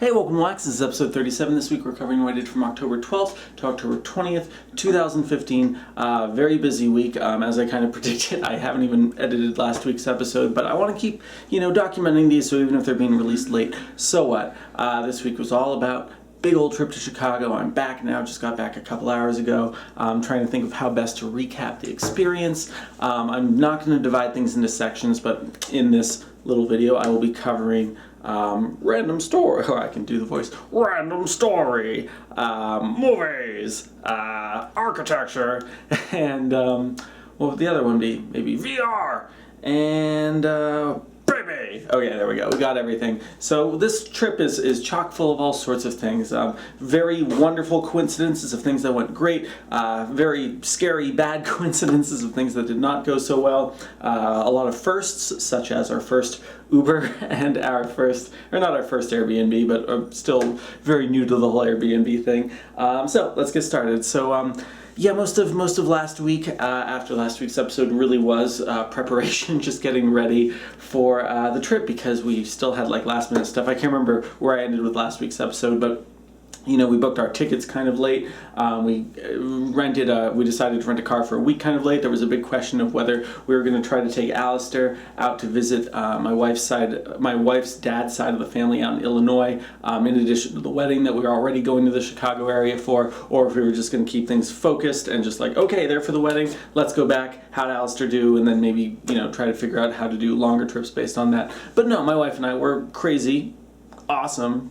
Hey, welcome to WACTS. This is episode 37. This week we're covering what I did from October 12th to October 20th, 2015. Very busy week. As I kind of predicted, I haven't even edited last week's episode, but I want to keep, documenting these, so even if they're being released late, so what? This week was all about big old trip to Chicago. I'm back now, just got back a couple hours ago. I'm trying to think of how best to recap the experience. I'm not going to divide things into sections, but in this little video I will be covering random story, I can do the voice, random story, movies, architecture, and what would the other one be? Maybe VR, and baby. Okay, there we go. We got everything. So this trip is chock full of all sorts of things. Very wonderful coincidences of things that went great. Very scary, bad coincidences of things that did not go so well. A lot of firsts, such as our first Uber and our first, or not our first Airbnb, but still very new to the whole Airbnb thing. So let's get started. So yeah, most of last week, after last week's episode, really was preparation, just getting ready for the trip, because we still had like last minute stuff. I can't remember where I ended with last week's episode, but we booked our tickets kind of late. We decided to rent a car for a week kind of late. There was a big question of whether we were going to try to take Alistair out to visit my wife's dad's side of the family out in Illinois, in addition to the wedding that we were already going to the Chicago area for, or if we were just going to keep things focused and just like, okay, there for the wedding, let's go back, how'd Alistair do, and then maybe, try to figure out how to do longer trips based on that. But no, my wife and I were crazy awesome,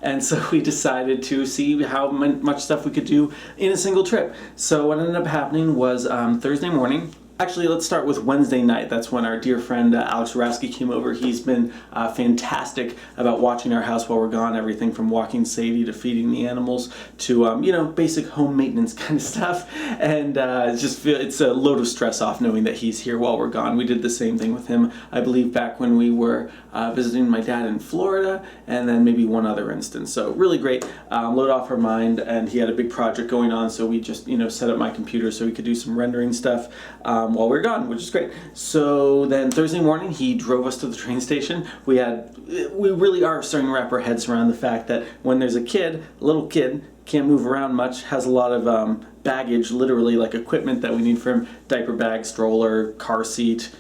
and so we decided to see how much stuff we could do in a single trip. So what ended up happening was Thursday morning. Actually, let's start with Wednesday night. That's when our dear friend Alex Rasky came over. He's been fantastic about watching our house while we're gone. Everything from walking Sadie to feeding the animals to basic home maintenance kind of stuff. And it's a load of stress off knowing that he's here while we're gone. We did the same thing with him, I believe, back when we were visiting my dad in Florida, and then maybe one other instance. So really great, load off our mind. And he had a big project going on, so we just set up my computer so we could do some rendering stuff while we were gone, which is great. So then Thursday morning, he drove us to the train station. We really are starting to wrap our heads around the fact that when there's a little kid, can't move around much, has a lot of baggage, literally like equipment that we need for him, diaper bag, stroller, car seat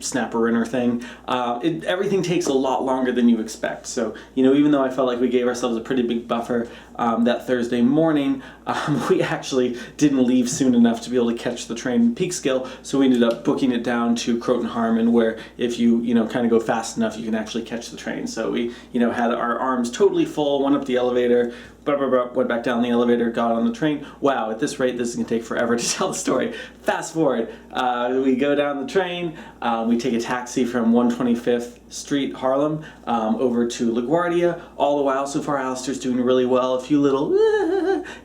snapper inner thing. Everything takes a lot longer than you expect. So, even though I felt like we gave ourselves a pretty big buffer that Thursday morning, we actually didn't leave soon enough to be able to catch the train in Peekskill, so we ended up booking it down to Croton Harmon, where if you, kind of go fast enough, you can actually catch the train. So we, had our arms totally full, went up the elevator, went back down the elevator, got on the train. Wow, at this rate, this is going to take forever to tell the story. Fast forward, we go down the train, we take a taxi from 125th Street, Harlem, over to LaGuardia. All the while, so far, Alistair's doing really well, a few little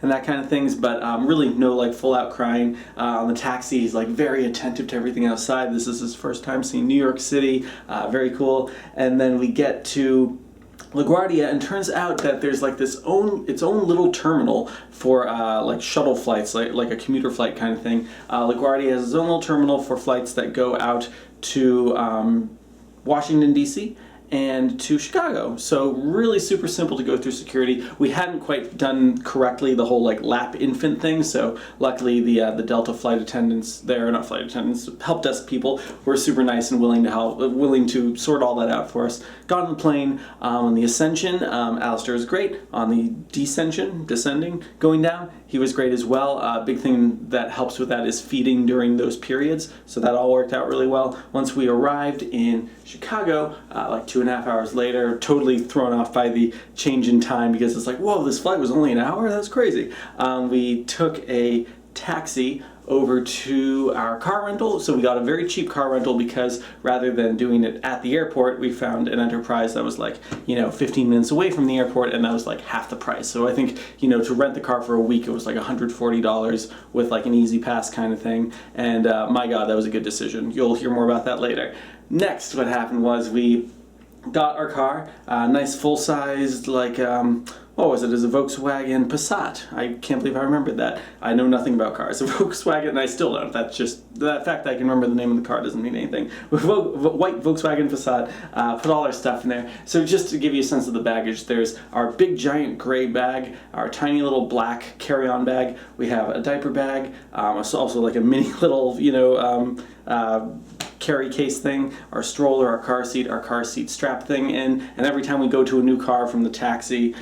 and that kind of things, but really no like full out crying. On the taxi, he's like very attentive to everything outside. This is his first time seeing New York City, very cool. And then we get to LaGuardia, and turns out that there's like its own little terminal for like shuttle flights, like a commuter flight kind of thing. LaGuardia has its own little terminal for flights that go out to Washington, D.C., and to Chicago. So really super simple to go through security. We hadn't quite done correctly the whole like lap infant thing, so luckily the Delta flight attendants there, not flight attendants, help desk people were super nice and willing to help, willing to sort all that out for us. Got on the plane. On the ascension, Alistair was great. On the descending, going down, he was great as well. Big thing that helps with that is feeding during those periods, so that all worked out really well. Once we arrived in Chicago, like 2.5 hours later, totally thrown off by the change in time, because it's like, whoa, this flight was only an hour? That's crazy. We took a taxi over to our car rental. So we got a very cheap car rental, because rather than doing it at the airport, we found an Enterprise that was like, 15 minutes away from the airport, and that was like half the price. So I think, to rent the car for a week, it was like $140 with like an easy pass kind of thing. And my God, that was a good decision. You'll hear more about that later. Next, what happened was we got our car, nice full-sized, like, what was it? It was a Volkswagen Passat. I can't believe I remembered that. I know nothing about cars. A Volkswagen, and I still don't. That's just, that fact I can remember the name of the car doesn't mean anything. White Volkswagen Passat, put all our stuff in there. So just to give you a sense of the baggage, there's our big giant gray bag, our tiny little black carry-on bag. We have a diaper bag, also like a mini little, carry case thing, our stroller, our car seat strap thing in, and every time we go to a new car from the taxi,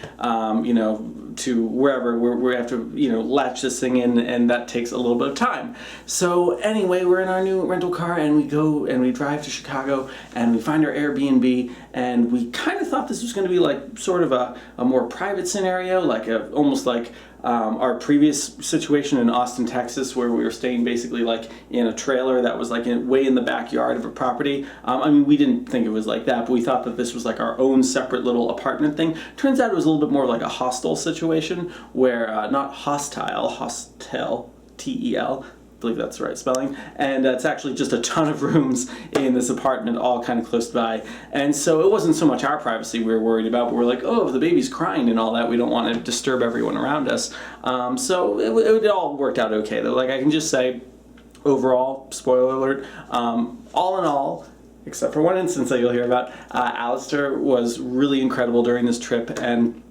to wherever, we have to, latch this thing in, and that takes a little bit of time. So anyway, we're in our new rental car, and we go and we drive to Chicago, and we find our Airbnb, and we kind of thought this was going to be like sort of a more private scenario, like almost like our previous situation in Austin, Texas, where we were staying basically like in a trailer that was like way in the backyard of a property. We didn't think it was like that, but we thought that this was like our own separate little apartment thing. Turns out it was a little bit more like a hostel situation, where not hostel, T-E-L, I believe that's the right spelling, and it's actually just a ton of rooms in this apartment, all kind of close by. And so it wasn't so much our privacy we were worried about, but we're like, oh, if the baby's crying and all that, we don't want to disturb everyone around us. So it all worked out okay, though. Like, I can just say, overall, spoiler alert, all in all, except for one instance that you'll hear about, Alistair was really incredible during this trip, and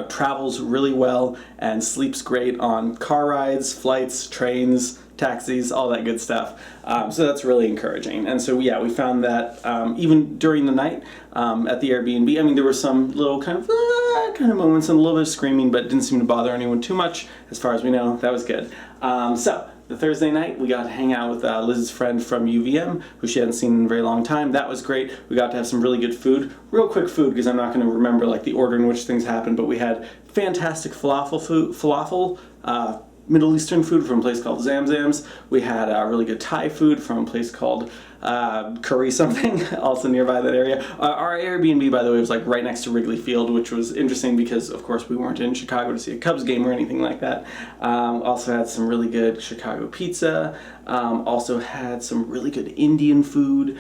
travels really well and sleeps great on car rides, flights, trains, taxis, all that good stuff. So that's really encouraging. And so, yeah, we found that even during the night at the Airbnb, there were some little kind of moments and a little bit of screaming, but it didn't seem to bother anyone too much as far as we know. That was good. So the Thursday night, we got to hang out with Liz's friend from UVM, who she hadn't seen in a very long time. That was great. We got to have some really good food. Real quick food, because I'm not going to remember like the order in which things happened, but we had fantastic falafel, Middle Eastern food from a place called Zamzam's. We had really good Thai food from a place called Curry something, also nearby that area. Our Airbnb, by the way, was like right next to Wrigley Field, which was interesting because, of course, we weren't in Chicago to see a Cubs game or anything like that. Also had some really good Chicago pizza. Also had some really good Indian food.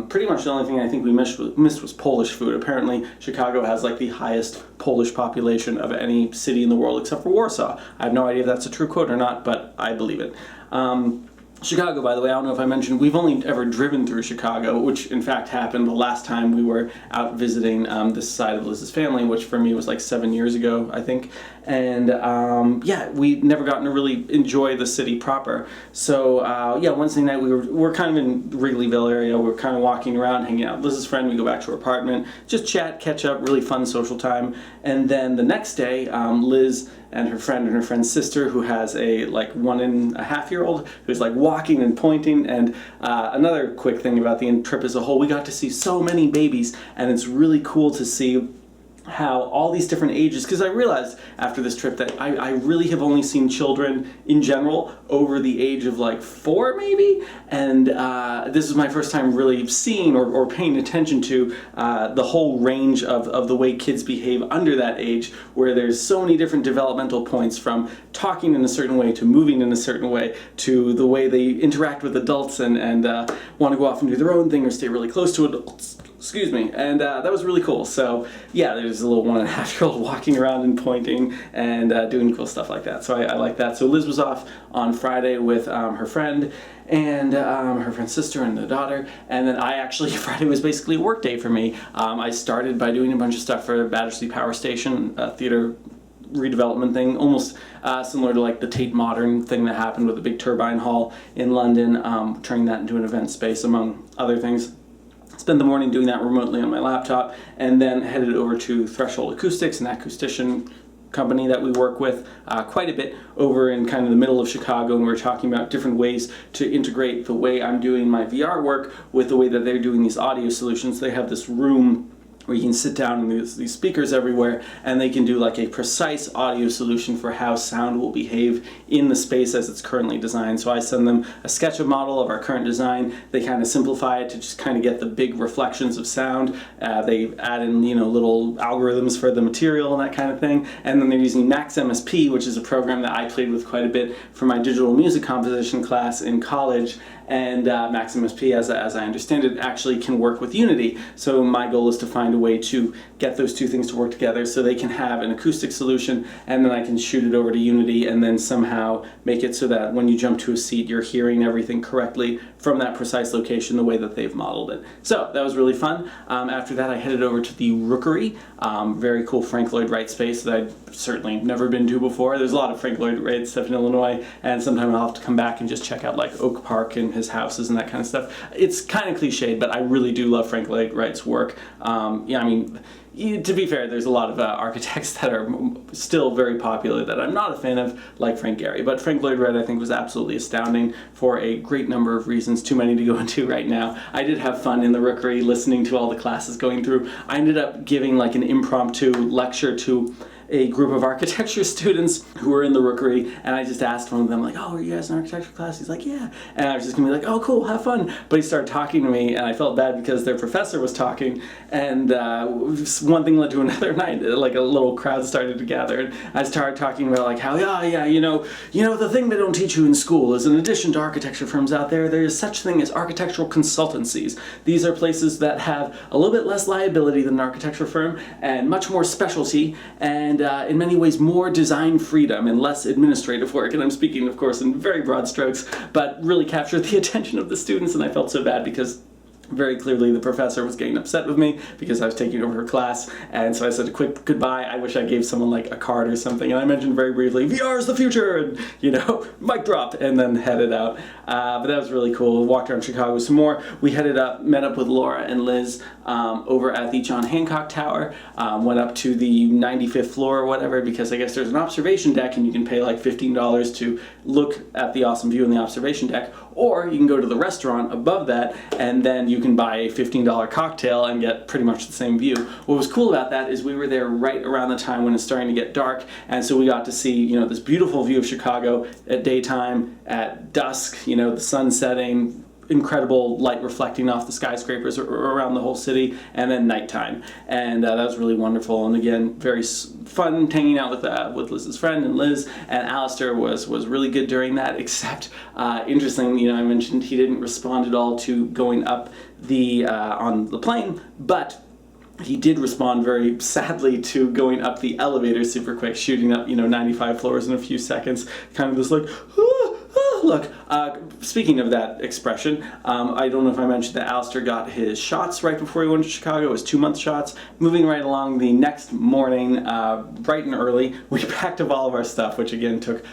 Pretty much the only thing I think we missed was Polish food. Apparently, Chicago has like the highest Polish population of any city in the world except for Warsaw. I have no idea if that's a true quote or not, but I believe it. Chicago, by the way, I don't know if I mentioned, we've only ever driven through Chicago, which in fact happened the last time we were out visiting this side of Liz's family, which for me was like 7 years ago, I think. And we'd never gotten to really enjoy the city proper. So Wednesday night we're kind of in Wrigleyville area. We're kind of walking around, hanging out with Liz's friend. We go back to her apartment, just chat, catch up, really fun social time. And then the next day, Liz and her friend's sister, who has a like 1.5-year-old, who's like walking and pointing. And another quick thing about the trip as a whole, we got to see so many babies, and it's really cool to see how all these different ages, because I realized after this trip that I really have only seen children in general over the age of like 4 maybe, and this is my first time really seeing or paying attention to the whole range of the way kids behave under that age, where there's so many different developmental points, from talking in a certain way to moving in a certain way to the way they interact with adults and want to go off and do their own thing or stay really close to adults. Excuse me, and that was really cool. So yeah, there's a little 1.5-year-old walking around and pointing and doing cool stuff like that. So I like that. So Liz was off on Friday with her friend and her friend's sister and the daughter, and then Friday was basically a work day for me. I started by doing a bunch of stuff for Battersea Power Station, theater redevelopment thing, almost similar to like the Tate Modern thing that happened with the big turbine hall in London, turning that into an event space, among other things. Spent the morning doing that remotely on my laptop, and then headed over to Threshold Acoustics, an acoustician company that we work with quite a bit over in kind of the middle of Chicago, and we were talking about different ways to integrate the way I'm doing my VR work with the way that they're doing these audio solutions. They have this room where you can sit down and there's these speakers everywhere, and they can do like a precise audio solution for how sound will behave in the space as it's currently designed. So I send them a SketchUp model of our current design. They kind of simplify it to just kind of get the big reflections of sound. They add in little algorithms for the material and that kind of thing. And then they're using Max MSP, which is a program that I played with quite a bit for my digital music composition class in college. and Maximus P, as I understand it, actually can work with Unity. So my goal is to find a way to get those two things to work together so they can have an acoustic solution, and then I can shoot it over to Unity and then somehow make it so that when you jump to a seat, you're hearing everything correctly from that precise location the way that they've modeled it. So that was really fun. After that, I headed over to the Rookery, very cool Frank Lloyd Wright space that I'd certainly never been to before. There's a lot of Frank Lloyd Wright stuff in Illinois, and sometime I'll have to come back and just check out like Oak Park and his houses and that kind of stuff. It's kind of cliched, but I really do love Frank Lloyd Wright's work. Yeah, I mean, to be fair, there's a lot of architects that are still very popular that I'm not a fan of, like Frank Gehry. But Frank Lloyd Wright, I think, was absolutely astounding for a great number of reasons, too many to go into right now. I did have fun in the Rookery listening to all the classes going through. I ended up giving like an impromptu lecture to a group of architecture students who were in the Rookery, and I just asked one of them, like, oh, are you guys in architecture class? He's like, yeah. And I was just gonna be like, oh, cool, have fun. But he started talking to me, and I felt bad because their professor was talking, and one thing led to another night. Like a little crowd started to gather, and I started talking about like how, yeah, you know, the thing they don't teach you in school is in addition to architecture firms out there, there is such thing as architectural consultancies. These are places that have a little bit less liability than an architecture firm, and much more specialty, and in many ways more design freedom and less administrative work. And I'm speaking, of course, in very broad strokes, but really captured the attention of the students, and I felt so bad because very clearly the professor was getting upset with me because I was taking over her class, and so I said a quick goodbye. I wish I gave someone like a card or something, and I mentioned very briefly, VR is the future, and you know, mic drop, and then headed out. But that was really cool. Walked around Chicago some more. We headed up, met up with Laura and Liz over at the John Hancock Tower, went up to the 95th floor or whatever, because I guess there's an observation deck and you can pay like $15 to look at the awesome view in the observation deck, or you can go to the restaurant above that and then you can buy a $15 cocktail and get pretty much the same view. What was cool about that is we were there right around the time when it's starting to get dark, and so we got to see, you know, this beautiful view of Chicago at daytime, at dusk, you know, the sun setting, incredible light reflecting off the skyscrapers around the whole city, and then nighttime, and that was really wonderful. And again, very fun hanging out with Liz's friend, and Liz and Alistair was really good during that. Except interestingly, you know, I mentioned he didn't respond at all to going up the on the plane, but he did respond very sadly to going up the elevator super quick, shooting up, you know, 95 floors in a few seconds, kind of this like, look, speaking of that expression, I don't know if I mentioned that Alistair got his shots right before he went to Chicago, his 2-month shots. Moving right along the next morning, bright and early, we packed up all of our stuff, which again took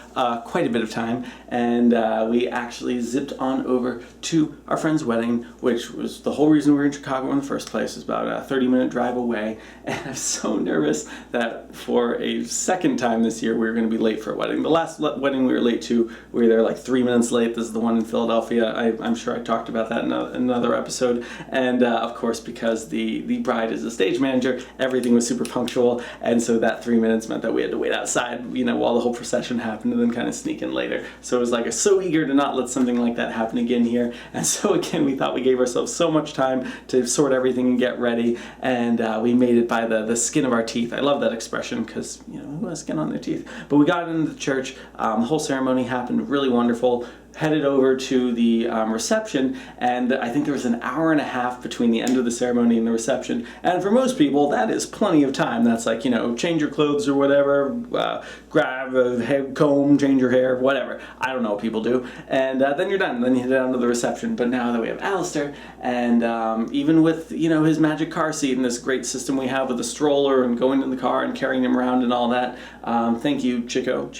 quite a bit of time, and we actually zipped on over to our friend's wedding, which was the whole reason we were in Chicago in the first place. It was about a 30-minute drive away, and I'm so nervous that for a second time this year we were going to be late for a wedding. The last wedding we were late to, we were there like 3 minutes late. This is the one in Philadelphia. I'm sure I talked about that in another episode. And of course, because the bride is a stage manager, everything was super punctual. And so that 3 minutes meant that we had to wait outside, you know, while the whole procession happened, and then kind of sneak in later. So it was like, so eager to not let something like that happen again here. And so again, we thought we gave ourselves so much time to sort everything and get ready. And we made it by the skin of our teeth. I love that expression because, you know, who has skin on their teeth? But we got into the church. The whole ceremony happened really wonderful. Headed over to the reception, and I think there was an hour and a half between the end of the ceremony and the reception. And for most people, that is plenty of time. That's like, you know, change your clothes or whatever, grab a comb, change your hair, whatever. I don't know what people do. And then you're done. Then you head down to the reception. But now that we have Alistair, and even with, you know, his magic car seat and this great system we have with a stroller and going in the car and carrying him around and all that, thank you, Chico.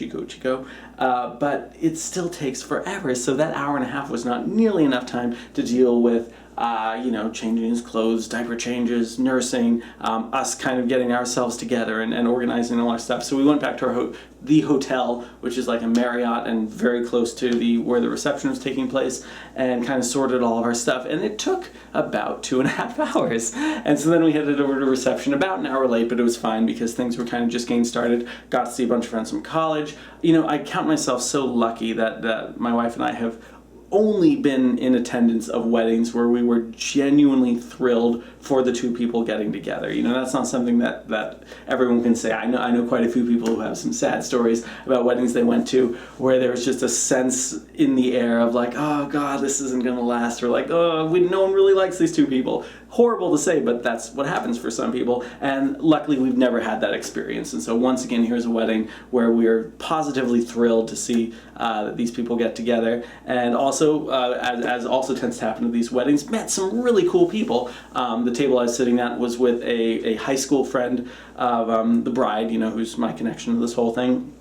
But it still takes forever. So that hour and a half was not nearly enough time to deal with, you know, changing his clothes, diaper changes, nursing, us kind of getting ourselves together and organizing all our stuff. So we went back to the hotel, which is like a Marriott and very close to where the reception was taking place, and kind of sorted all of our stuff. And it took about 2.5 hours. And so then we headed over to reception about an hour late, but it was fine because things were kind of just getting started. Got to see a bunch of friends from college. You know, I count myself so lucky that my wife and I have only been in attendance of weddings where we were genuinely thrilled for the two people getting together. You know, that's not something that everyone can say. I know quite a few people who have some sad stories about weddings they went to where there was just a sense in the air of like, oh God, this isn't gonna last, or like, oh, no one really likes these two people. Horrible to say, but that's what happens for some people, and luckily we've never had that experience. And so once again, here's a wedding where we're positively thrilled to see that these people get together, and also, as also tends to happen at these weddings, met some really cool people. The table I was sitting at was with a high school friend of the bride, you know, who's my connection to this whole thing.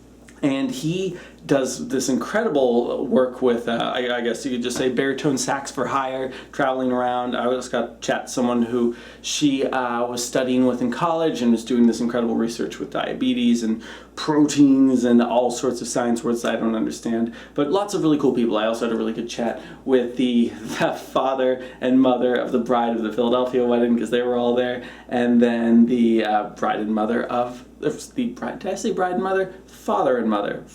And he does this incredible work with, I guess you could just say, baritone sax for hire, traveling around. I just got to chat to someone who she was studying with in college and was doing this incredible research with diabetes and proteins and all sorts of science words that I don't understand. But lots of really cool people. I also had a really good chat with the father and mother of the bride of the Philadelphia wedding, because they were all there. And then the bride and mother of the bride, did I say bride and mother? Father and mother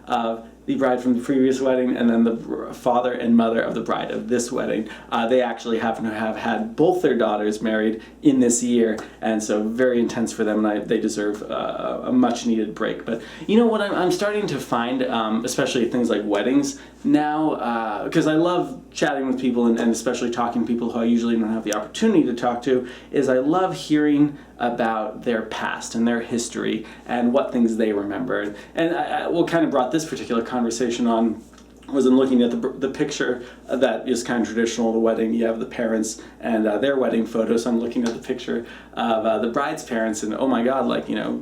of the bride from the previous wedding, and then the father and mother of the bride of this wedding. They actually happen to have had both their daughters married in this year, and so very intense for them, and they deserve a much needed break. But you know what I'm starting to find, especially at things like weddings now, because I love chatting with people and especially talking to people who I usually don't have the opportunity to talk to, is I love hearing about their past and their history and what things they remember. And what kind of brought this particular conversation on was in looking at the picture that is kind of traditional of the wedding. You have the parents and their wedding photos. So I'm looking at the picture of the bride's parents, and oh my God, like, you know,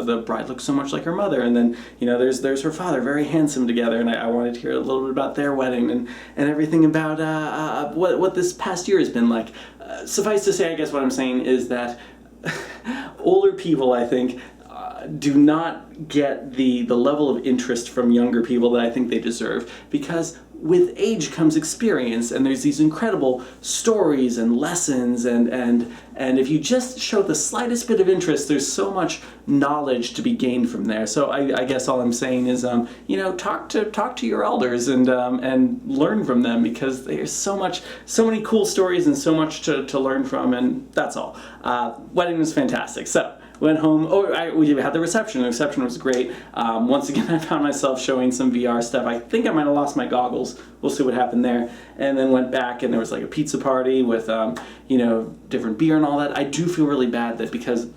the bride looks so much like her mother. And then, you know, there's her father, very handsome together. And I wanted to hear a little bit about their wedding and everything about what this past year has been like. Suffice to say, I guess what I'm saying is that older people, I think, do not get the level of interest from younger people that I think they deserve, because with age comes experience, and there's these incredible stories and lessons, and if you just show the slightest bit of interest, there's so much knowledge to be gained from there. So I guess all I'm saying is, you know, talk to your elders and learn from them, because there's so many cool stories and so much to learn from, and that's all. Wedding was fantastic. So went home. We had the reception. The reception was great. Once again, I found myself showing some VR stuff. I think I might have lost my goggles. We'll see what happened there. And then went back, and there was like a pizza party with, you know, different beer and all that. I do feel really bad that because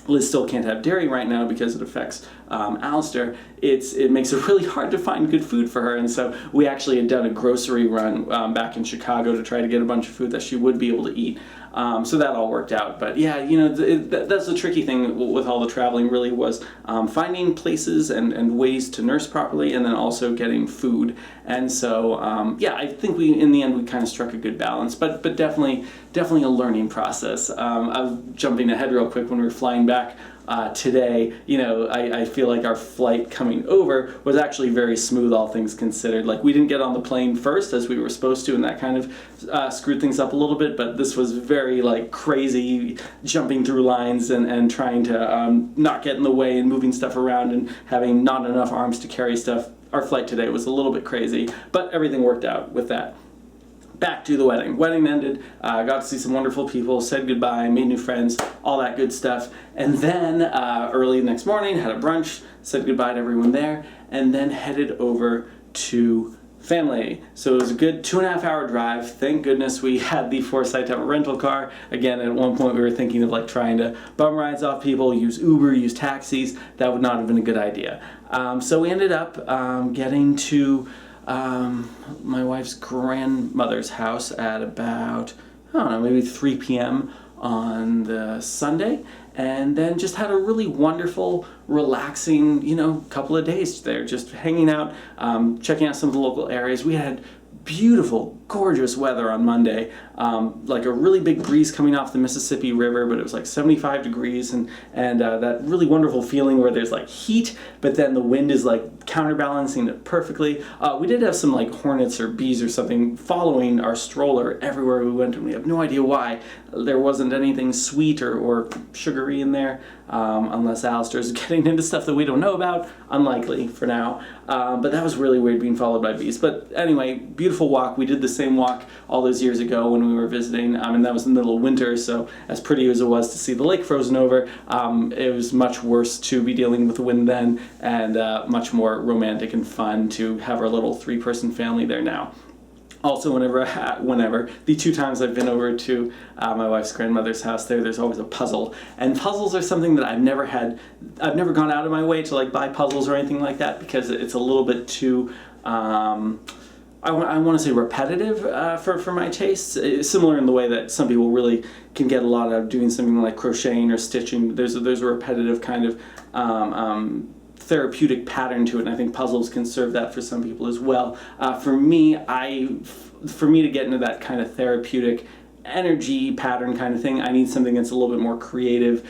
Liz still can't have dairy right now because it affects Alistair, it makes it really hard to find good food for her. And so we actually had done a grocery run back in Chicago to try to get a bunch of food that she would be able to eat. So that all worked out. But yeah, you know, that's the tricky thing with all the traveling, really, was finding places and ways to nurse properly, and then also getting food. And so, yeah, I think in the end, we kind of struck a good balance, but definitely a learning process. I'm jumping ahead real quick. When we were flying back today, you know, I feel like our flight coming over was actually very smooth, all things considered. Like, we didn't get on the plane first as we were supposed to, and that kind of screwed things up a little bit, but this was very, like, crazy, jumping through lines and trying to not get in the way and moving stuff around and having not enough arms to carry stuff. Our flight today was a little bit crazy, but everything worked out with that. Back to the wedding. Wedding ended, got to see some wonderful people, said goodbye, made new friends, all that good stuff. And then early the next morning, had a brunch, said goodbye to everyone there, and then headed over to family. So it was a good 2.5 hour drive. Thank goodness we had the foresight to have a rental car. Again, at one point we were thinking of like trying to bum rides off people, use Uber, use taxis. That would not have been a good idea. So we ended up getting to my wife's grandmother's house at about, I don't know, maybe 3 p.m. on the Sunday, and then just had a really wonderful, relaxing, you know, couple of days there, just hanging out, checking out some of the local areas. We had beautiful, gorgeous weather on Monday, like a really big breeze coming off the Mississippi River, but it was like 75 degrees, and that really wonderful feeling where there's like heat, but then the wind is like counterbalancing it perfectly. We did have some like hornets or bees or something following our stroller everywhere we went, and we have no idea why. There wasn't anything sweet or sugary in there, unless Alistair's getting into stuff that we don't know about. Unlikely for now. But that was really weird being followed by bees. But anyway, beautiful walk. We did the same walk all those years ago when we were visiting, and that was in the middle of winter, so as pretty as it was to see the lake frozen over, it was much worse to be dealing with the wind then, and much more romantic and fun to have our little 3-person family there now. Also, whenever, the 2 times I've been over to my wife's grandmother's house there's always a puzzle. And puzzles are something that I've never gone out of my way to like buy puzzles or anything like that, because it's a little bit too, I want to say repetitive for my tastes. It's similar in the way that some people really can get a lot out of doing something like crocheting or stitching. There's a repetitive kind of therapeutic pattern to it, and I think puzzles can serve that for some people as well. For me to get into that kind of therapeutic energy pattern kind of thing, I need something that's a little bit more creative,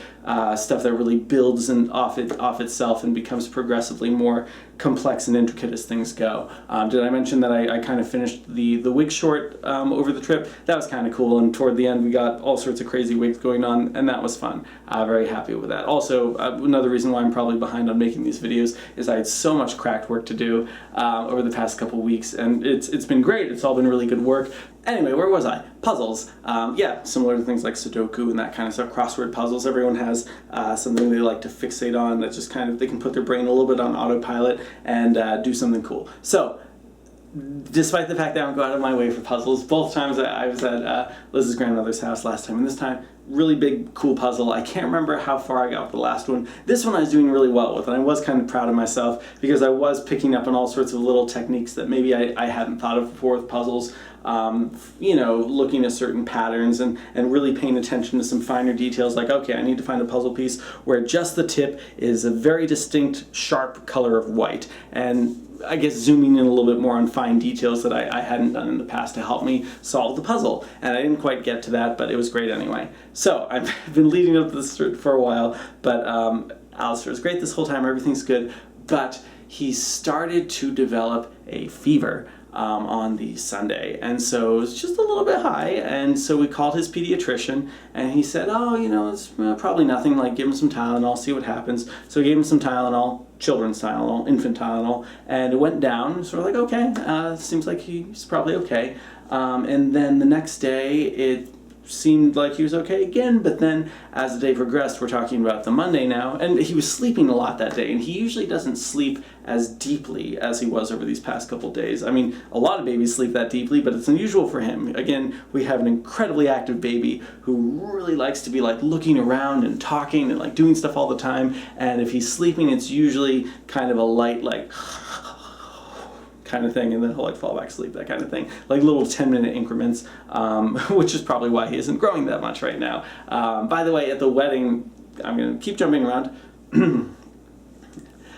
stuff that really builds off itself and becomes progressively more complex and intricate as things go. Did I mention that I kind of finished the wig short over the trip? That was kind of cool, and toward the end we got all sorts of crazy wigs going on, and that was fun. Very happy with that. Also, another reason why I'm probably behind on making these videos is I had so much craft work to do over the past couple weeks, and it's been great. It's all been really good work. Anyway, where was I? Puzzles. Yeah, similar to things like Sudoku and that kind of stuff, crossword puzzles. Everyone has something they like to fixate on that just kind of, they can put their brain a little bit on autopilot and do something cool. So, despite the fact that I don't go out of my way for puzzles, both times I was at Liz's grandmother's house last time, and this time, really big, cool puzzle. I can't remember how far I got with the last one. This one I was doing really well with, and I was kind of proud of myself because I was picking up on all sorts of little techniques that maybe I hadn't thought of before with puzzles. Looking at certain patterns and really paying attention to some finer details, like, okay, I need to find a puzzle piece where just the tip is a very distinct, sharp color of white, and I guess zooming in a little bit more on fine details that I hadn't done in the past to help me solve the puzzle. And I didn't quite get to that, but it was great anyway. So I've been leading up to this for a while, but Alistair is great this whole time, everything's good, but he started to develop a fever on the Sunday, and so it was just a little bit high, and so we called his pediatrician, and he said, it's probably nothing, like give him some Tylenol, see what happens. So we gave him some Tylenol, children's Tylenol, infant Tylenol, and it went down, so we're like, okay, seems like he's probably okay. And then the next day, it seemed like he was okay again, but then as the day progressed, we're talking about the Monday now, and he was sleeping a lot that day, and he usually doesn't sleep as deeply as he was over these past couple days. I mean, a lot of babies sleep that deeply, but it's unusual for him. Again, we have an incredibly active baby who really likes to be like looking around and talking and like doing stuff all the time, and if he's sleeping, it's usually kind of a light like kind of thing, and then he'll like fall back asleep, that kind of thing, like little 10-minute increments, which is probably why he isn't growing that much right now. By the way, at the wedding, I'm going to keep jumping around.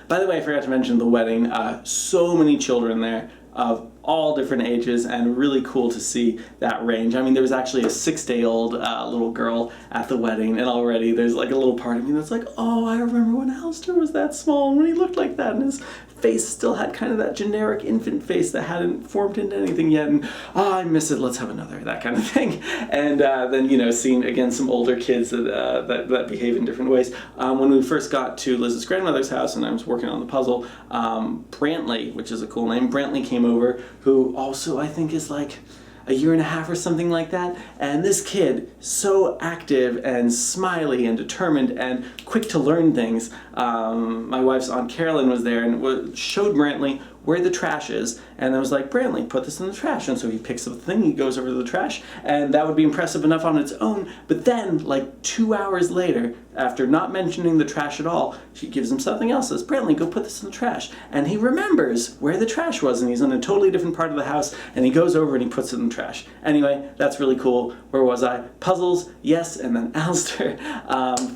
By the way, I forgot to mention the wedding. So many children there of all different ages, and really cool to see that range. I mean, there was actually a 6-day-old little girl at the wedding, and already there's like a little part of me that's like, oh, I remember when Alistair was that small and when he looked like that, and his face still had kind of that generic infant face that hadn't formed into anything yet, and I miss it, let's have another, that kind of thing. And then, seeing again some older kids that behave in different ways. When we first got to Liz's grandmother's house and I was working on the puzzle, Brantley, which is a cool name, Brantley came over, who also I think is like a year and a half or something like that, and this kid, so active and smiley and determined and quick to learn things. My wife's Aunt Carolyn was there and showed Brantley where the trash is, and I was like, Brantley, put this in the trash. And so he picks up the thing, he goes over to the trash, and that would be impressive enough on its own, but then, like 2 hours later, after not mentioning the trash at all, she gives him something else, says, Brantley, go put this in the trash. And he remembers where the trash was, and he's in a totally different part of the house, and he goes over and he puts it in the trash. Anyway, that's really cool. Where was I? Puzzles, yes, and then Alistair,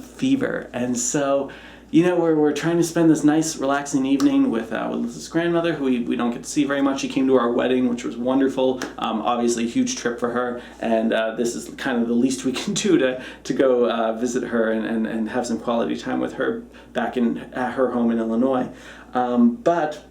fever. And so, we're trying to spend this nice, relaxing evening with Liz's grandmother, who we don't get to see very much. She came to our wedding, which was wonderful. Obviously, a huge trip for her, and this is kind of the least we can do to go visit her and have some quality time with her back at her home in Illinois. But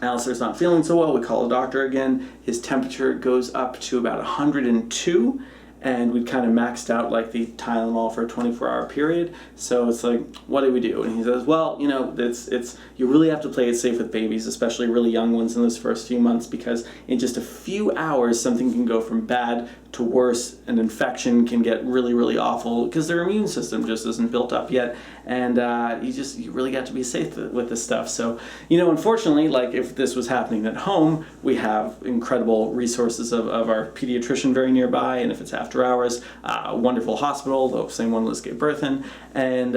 Alistair's not feeling so well. We call a doctor again. His temperature goes up to about 102. And we'd kind of maxed out like the Tylenol for a 24-hour period. So it's like, what do we do? And he says, well, it's you really have to play it safe with babies, especially really young ones in those first few months, because in just a few hours, something can go from bad to worse. An infection can get really, really awful because their immune system just isn't built up yet. And you really got to be safe with this stuff. So, unfortunately, like if this was happening at home, we have incredible resources of our pediatrician very nearby. And if it's after hours, a wonderful hospital, the same one Liz gave birth in. And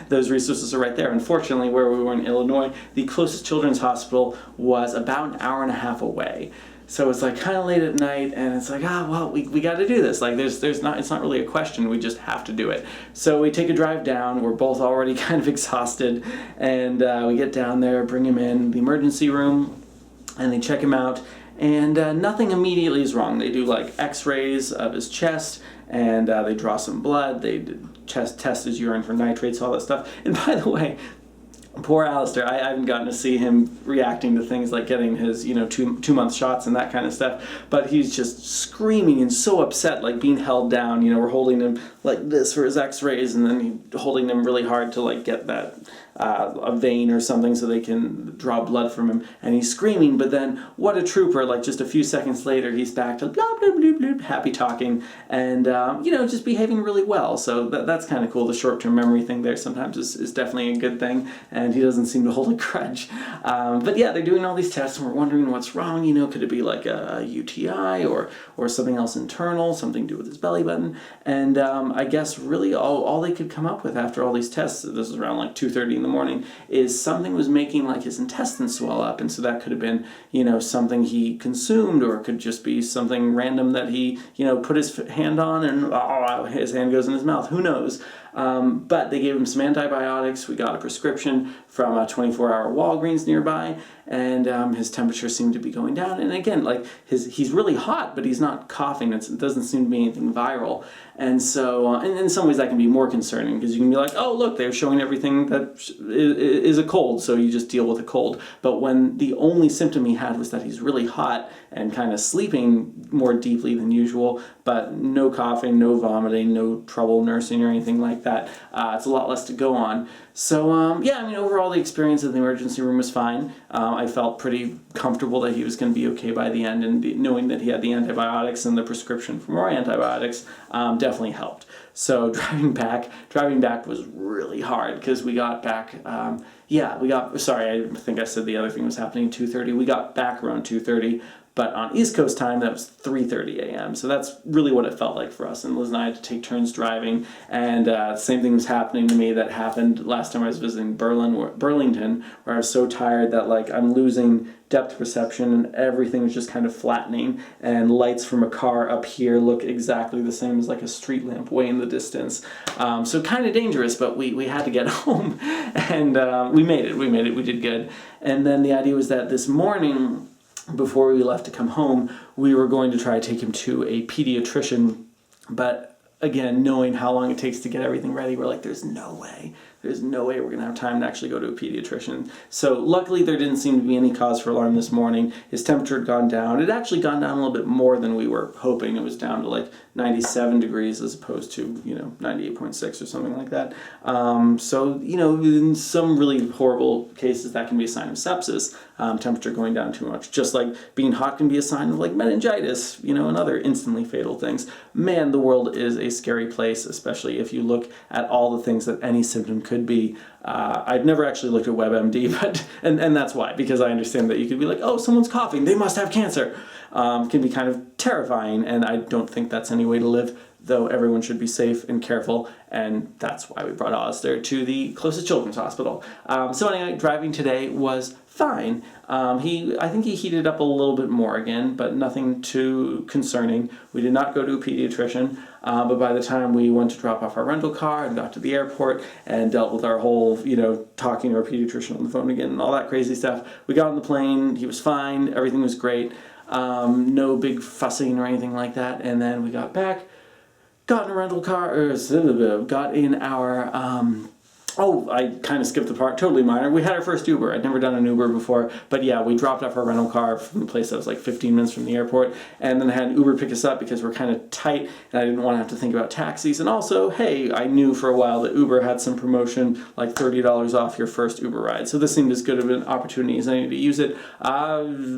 those resources are right there. Unfortunately, where we were in Illinois, the closest children's hospital was about an hour and a half away. So it's like kind of late at night, and it's like, we got to do this. Like it's not really a question. We just have to do it. So we take a drive down. We're both already kind of exhausted, and we get down there, bring him in the emergency room, and they check him out, and nothing immediately is wrong. They do like X-rays of his chest, and they draw some blood. They test his urine for nitrates, all that stuff. And by the way, poor Alistair, I haven't gotten to see him reacting to things like getting his, 2-month shots and that kind of stuff, but he's just screaming and so upset, like being held down. We're holding him like this for his X-rays, and then holding him really hard to like get that a vein or something so they can draw blood from him, and he's screaming. But then what a trooper, like just a few seconds later he's back to blah blah blah blah, happy talking, and just behaving really well. So that's kind of cool. The short-term memory thing there sometimes is definitely a good thing, and he doesn't seem to hold a grudge. But yeah, they're doing all these tests, and we're wondering what's wrong. Could it be like a UTI or something else internal, something to do with his belly button? And I guess really all they could come up with after all these tests, this is around like 2:30 in the morning, is something was making like his intestines swell up. And so that could have been something he consumed, or it could just be something random that he put his hand on, and his hand goes in his mouth. Who knows? But they gave him some antibiotics. We got a prescription from a 24-hour Walgreens nearby, and his temperature seemed to be going down. And again, like he's really hot, but he's not coughing. It doesn't seem to be anything viral. And so, and in some ways that can be more concerning, because you can be like, oh, look, they're showing everything that is a cold, so you just deal with a cold. But when the only symptom he had was that he's really hot and kind of sleeping more deeply than usual, but no coughing, no vomiting, no trouble nursing or anything like that, it's a lot less to go on. So, overall the experience in the emergency room was fine. I felt pretty comfortable that he was going to be okay by the end, and knowing that he had the antibiotics and the prescription for more antibiotics definitely helped. So driving back was really hard, because we got back, sorry, I think I said the other thing was happening at 2:30. We got back around 2:30. But on East Coast time, that was 3:30 a.m. So that's really what it felt like for us. And Liz and I had to take turns driving. And the same thing was happening to me that happened last time I was visiting Burlington, where I was so tired that like I'm losing depth perception, and everything was just kind of flattening. And lights from a car up here look exactly the same as like a street lamp way in the distance. So kind of dangerous, but we had to get home. And we made it. We did good. And then the idea was that this morning, before we left to come home, we were going to try to take him to a pediatrician, but again, knowing how long it takes to get everything ready, we're like, there's no way we're going to have time to actually go to a pediatrician. So luckily there didn't seem to be any cause for alarm this morning. His temperature had gone down. It had actually gone down a little bit more than we were hoping. It was down to like 97 degrees as opposed to 98.6 or something like that. So in some really horrible cases that can be a sign of sepsis, temperature going down too much. Just like being hot can be a sign of like meningitis, and other instantly fatal things. Man, the world is a scary place, especially if you look at all the things that any symptom could be. I've never actually looked at WebMD, but and that's why, because I understand that you could be like, oh, someone's coughing, they must have cancer. Can be kind of terrifying, and I don't think that's any way to live. though everyone should be safe and careful, and that's why we brought Alistair to the closest children's hospital. So anyway, driving today was fine. I think he heated up a little bit more again, but nothing too concerning. We did not go to a pediatrician, but by the time we went to drop off our rental car and got to the airport and dealt with our whole, talking to our pediatrician on the phone again and all that crazy stuff, we got on the plane, he was fine, everything was great, no big fussing or anything like that, and then we got back, got in a rental car, got in our, I kind of skipped the part, totally minor. We had our first Uber. I'd never done an Uber before, but yeah, we dropped off our rental car from the place that was like 15 minutes from the airport, and then I had an Uber pick us up because we're kind of tight, and I didn't want to have to think about taxis, and also, hey, I knew for a while that Uber had some promotion, like $30 off your first Uber ride, so this seemed as good of an opportunity as any to use it.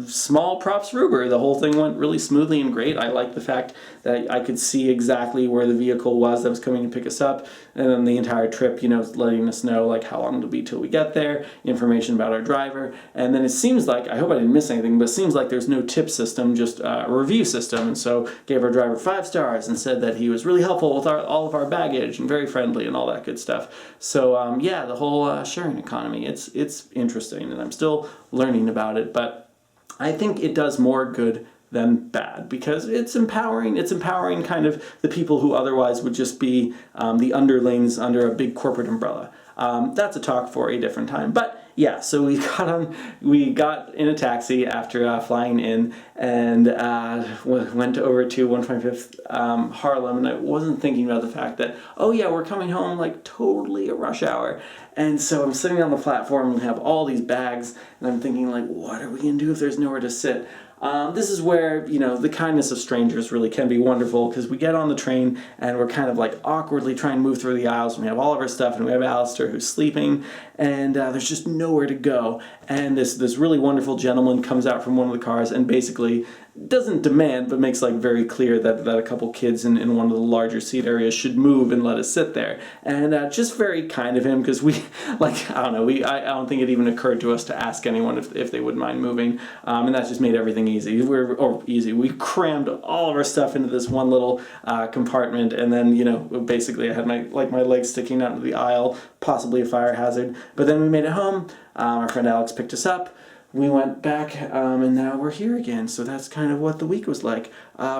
Small props for Uber. The whole thing went really smoothly and great. I liked the fact that I could see exactly where the vehicle was that was coming to pick us up, and then the entire trip, letting us know like how long it'll be till we get there, information about our driver, and then it seems like, I hope I didn't miss anything, but it seems like there's no tip system, just a review system, and so gave our driver 5 stars and said that he was really helpful with all of our baggage and very friendly and all that good stuff. So yeah, the whole sharing economy, it's interesting, and I'm still learning about it, but I think it does more good than bad, because it's empowering kind of the people who otherwise would just be the underlings under a big corporate umbrella. That's a talk for a different time, but yeah, so we got in a taxi after flying in, and went over to 125th Harlem, and I wasn't thinking about the fact that, oh yeah, we're coming home like totally a rush hour, and so I'm sitting on the platform and have all these bags, and I'm thinking like, what are we gonna do if there's nowhere to sit? This is where, the kindness of strangers really can be wonderful, because we get on the train and we're kind of like awkwardly trying to move through the aisles, and we have all of our stuff, and we have Alistair who's sleeping, and there's just nowhere to go. And this really wonderful gentleman comes out from one of the cars and basically doesn't demand, but makes like very clear that a couple kids in one of the larger seat areas should move and let us sit there. And just very kind of him, because we, like, I don't know, I don't think it even occurred to us to ask anyone if they wouldn't mind moving, and that just made everything easy. We crammed all of our stuff into this one little compartment, and then, basically I had my legs sticking out into the aisle, possibly a fire hazard. But then we made it home. Our friend Alex picked us up. We went back, and now we're here again. So that's kind of what the week was like.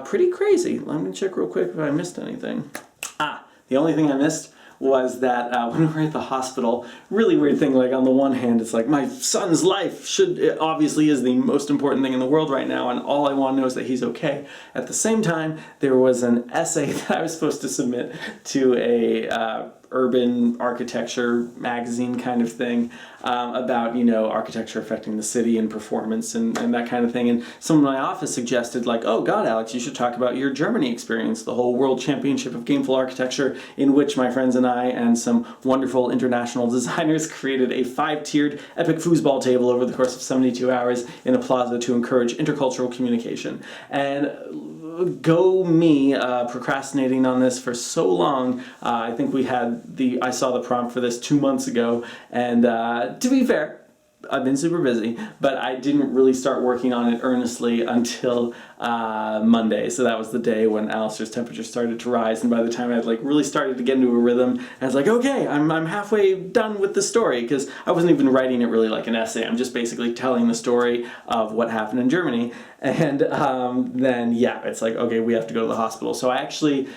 Pretty crazy. Let me check real quick if I missed anything. The only thing I missed was that when we were at the hospital, really weird thing, like on the one hand, it's like my son's life obviously is the most important thing in the world right now, and all I want to know is that he's okay. At the same time, there was an essay that I was supposed to submit to a urban architecture magazine kind of thing, about architecture affecting the city and performance and that kind of thing, and someone in my office suggested like, oh god, Alex, you should talk about your Germany experience, the whole World Championship of Gameful Architecture, in which my friends and I and some wonderful international designers created a 5-tiered epic foosball table over the course of 72 hours in a plaza to encourage intercultural communication. And go me, procrastinating on this for so long. I think I saw the prompt for this 2 months ago, and to be fair, I've been super busy, but I didn't really start working on it earnestly until Monday. So that was the day when Alistair's temperature started to rise, and by the time I had really started to get into a rhythm, I was like, okay, I'm halfway done with the story, because I wasn't even writing it really like an essay. I'm just basically telling the story of what happened in Germany, and then yeah, it's like, okay, we have to go to the hospital. So I actually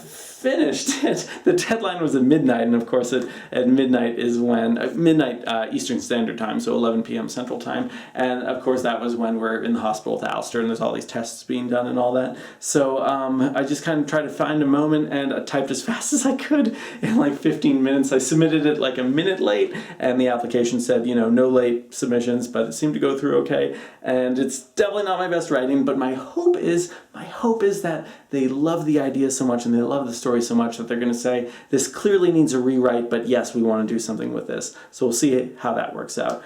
finished it. The deadline was at midnight, and of course at midnight is when, midnight Eastern Standard Time, so 11 p.m. Central Time, and of course that was when we're in the hospital with Alistair, and there's all these tests being done and all that. So I just kind of tried to find a moment, and I typed as fast as I could in like 15 minutes. I submitted it like a minute late, and the application said, no late submissions, but it seemed to go through okay, and it's definitely not my best writing, but my hope is that they love the idea so much and they love the story so much that they're going to say, this clearly needs a rewrite, but yes, we want to do something with this. So we'll see how that works out.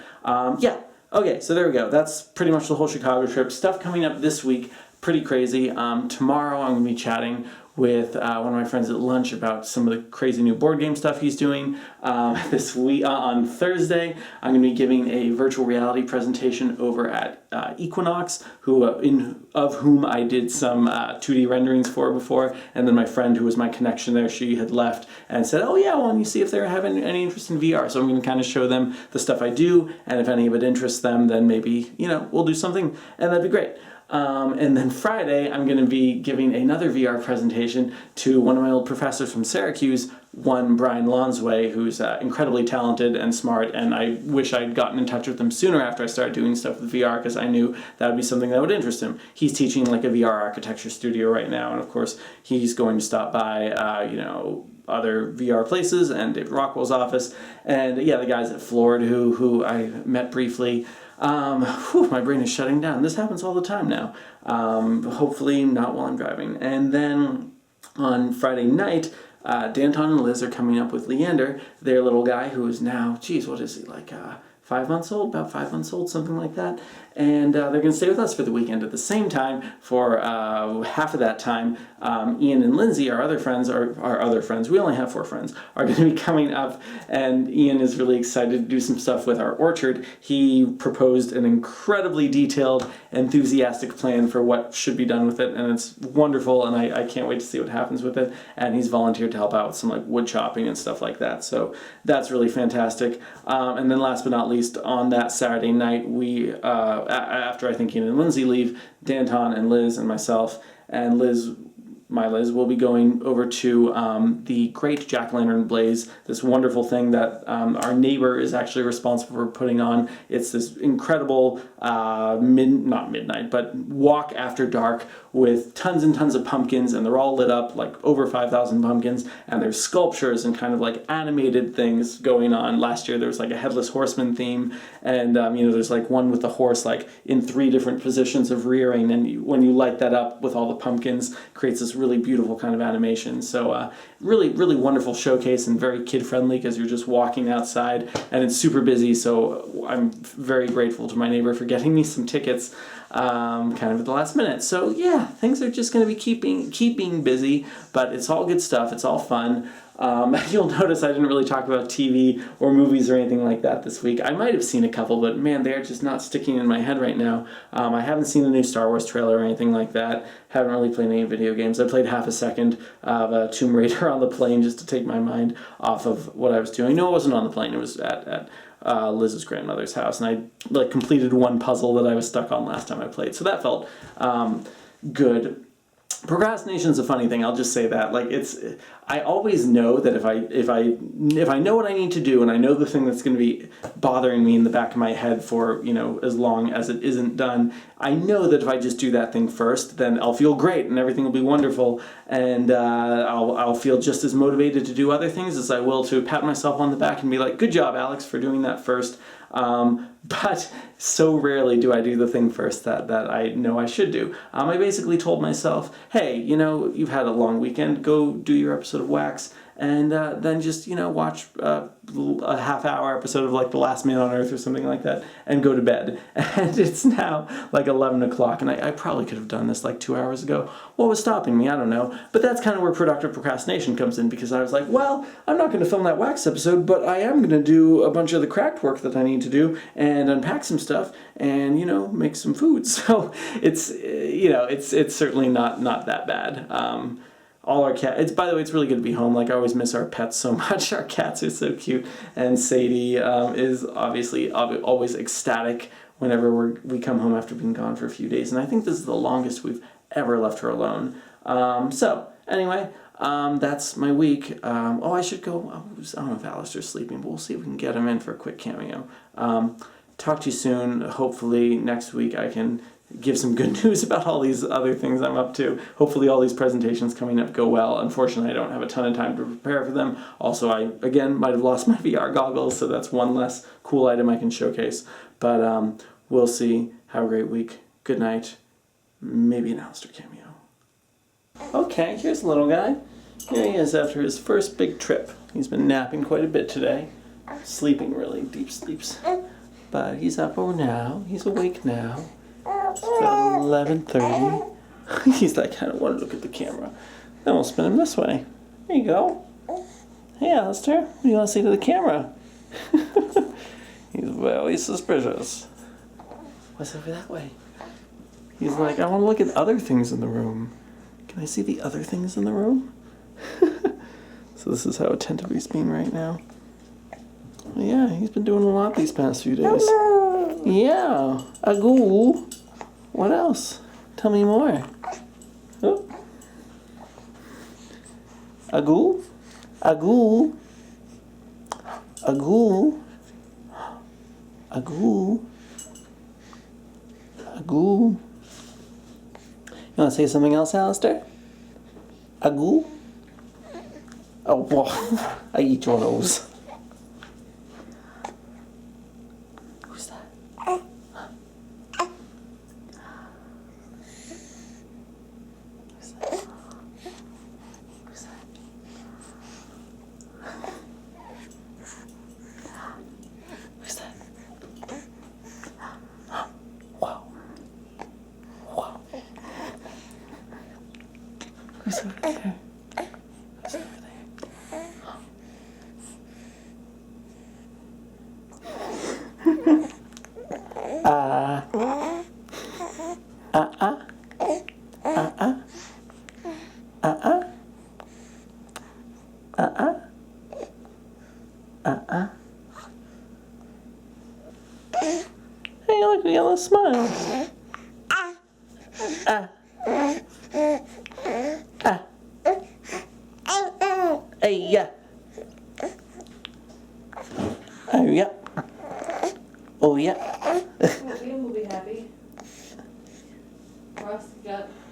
Yeah, okay, so there we go. That's pretty much the whole Chicago trip. Stuff coming up this week, pretty crazy. Tomorrow I'm going to be chatting with one of my friends at lunch about some of the crazy new board game stuff he's doing. This week on Thursday, I'm going to be giving a virtual reality presentation over at Equinox, of whom I did some 2D renderings for before, and then my friend who was my connection there, she had left and said, oh yeah, why don't you see if they're having any interest in VR? So I'm going to kind of show them the stuff I do, and if any of it interests them, then maybe, we'll do something, and that'd be great. And then Friday, I'm going to be giving another VR presentation to one of my old professors from Syracuse, one Brian Lonsway, who's incredibly talented and smart, and I wish I'd gotten in touch with him sooner after I started doing stuff with VR, because I knew that would be something that would interest him. He's teaching like a VR architecture studio right now, and of course, he's going to stop by, other VR places, and David Rockwell's office, and yeah, the guys at Floored who I met briefly. My brain is shutting down. This happens all the time now. Hopefully not while I'm driving. And then on Friday night, Danton and Liz are coming up with Leander, their little guy, who is now, what is he, like 5 months old, about 5 months old, something like that. And they're going to stay with us for the weekend. At the same time, for half of that time, Ian and Lindsay, our other friends, we only have 4 friends, are going to be coming up, and Ian is really excited to do some stuff with our orchard. He proposed an incredibly detailed, enthusiastic plan for what should be done with it, and it's wonderful, and I can't wait to see what happens with it. And he's volunteered to help out with some like wood chopping and stuff like that, so that's really fantastic. And then last but not least, on that Saturday night, we after I think Ian and Lindsay leave, Danton and Liz and myself and Liz will be going over to the Great Jack-O-Lantern Blaze, this wonderful thing that our neighbor is actually responsible for putting on. It's this incredible not midnight, but walk after dark with tons and tons of pumpkins, and they're all lit up, like over 5,000 pumpkins, and there's sculptures and kind of like animated things going on. Last year there was like a Headless Horseman theme, and there's like one with the horse like in 3 different positions of rearing, and when you light that up with all the pumpkins, creates this really beautiful kind of animation. So really, really wonderful showcase, and very kid-friendly because you're just walking outside, and it's super busy, so I'm very grateful to my neighbor for getting me some tickets kind of at the last minute. So yeah, things are just going to be keeping busy, but it's all good stuff. It's all fun. You'll notice I didn't really talk about TV or movies or anything like that this week. I might have seen a couple, but man, they're just not sticking in my head right now. I haven't seen the new Star Wars trailer or anything like that. Haven't really played any video games. I played half a second of Tomb Raider on the plane just to take my mind off of what I was doing. No, it wasn't on the plane. It was at Liz's grandmother's house, and I completed one puzzle that I was stuck on last time I played. So that felt good. Procrastination is a funny thing. I'll just say that. I always know that if I know what I need to do, and I know the thing that's going to be bothering me in the back of my head for as long as it isn't done, I know that if I just do that thing first, then I'll feel great and everything will be wonderful, and I'll feel just as motivated to do other things as I will to pat myself on the back and be like, "Good job, Alex, for doing that first." But so rarely do I do the thing first that I know I should do. I basically told myself, hey, you've had a long weekend, go do your episode of WACTS, and then just, watch a half-hour episode of like The Last Man on Earth or something like that, and go to bed. And it's now like 11 o'clock, and I probably could have done this like 2 hours ago. What was stopping me? I don't know. But that's kind of where productive procrastination comes in, because I was like, well, I'm not going to film that WACTS episode, but I am going to do a bunch of the craft work that I need to do, and unpack some stuff, and, make some food. So it's, it's certainly not that bad. All our cats, by the way, it's really good to be home. I always miss our pets so much. Our cats are so cute, and Sadie is obviously always ecstatic whenever we come home after being gone for a few days, and I think this is the longest we've ever left her alone. So anyway, that's my week. I should go. I don't know if Alistair's sleeping, but we'll see if we can get him in for a quick cameo. Talk to you soon. Hopefully next week I can give some good news about all these other things I'm up to. Hopefully all these presentations coming up go well. Unfortunately, I don't have a ton of time to prepare for them. Also, I, again, might have lost my VR goggles, so that's one less cool item I can showcase. But we'll see. Have a great week. Good night. Maybe an Alistair cameo. Okay, here's the little guy. Here he is after his first big trip. He's been napping quite a bit today. Sleeping really deep sleeps. But he's up over now. He's awake now. It's about 11:30. He's like, I don't want to look at the camera. Then we'll spin him this way. There you go. Hey, Alistair, what do you want to say to the camera? He's very suspicious. What's over that way? He's like, I want to look at other things in the room. Can I see the other things in the room? So this is how attentive he's being right now. Yeah, he's been doing a lot these past few days. Yeah, Agoo. What else? Tell me more. Oh. Agoo? Agoo? Agoo? Agoo? Agoo? You want to say something else, Alistair? Agoo? Oh, well, I eat your nose. Who's that? Who's that? Who's that? Who's that? Wow. Wow. Who's over there? Who's over there? Hey, look, we got a little smile. Hey, yeah. Oh, yeah. Oh, yeah. Liam will be happy. Ross got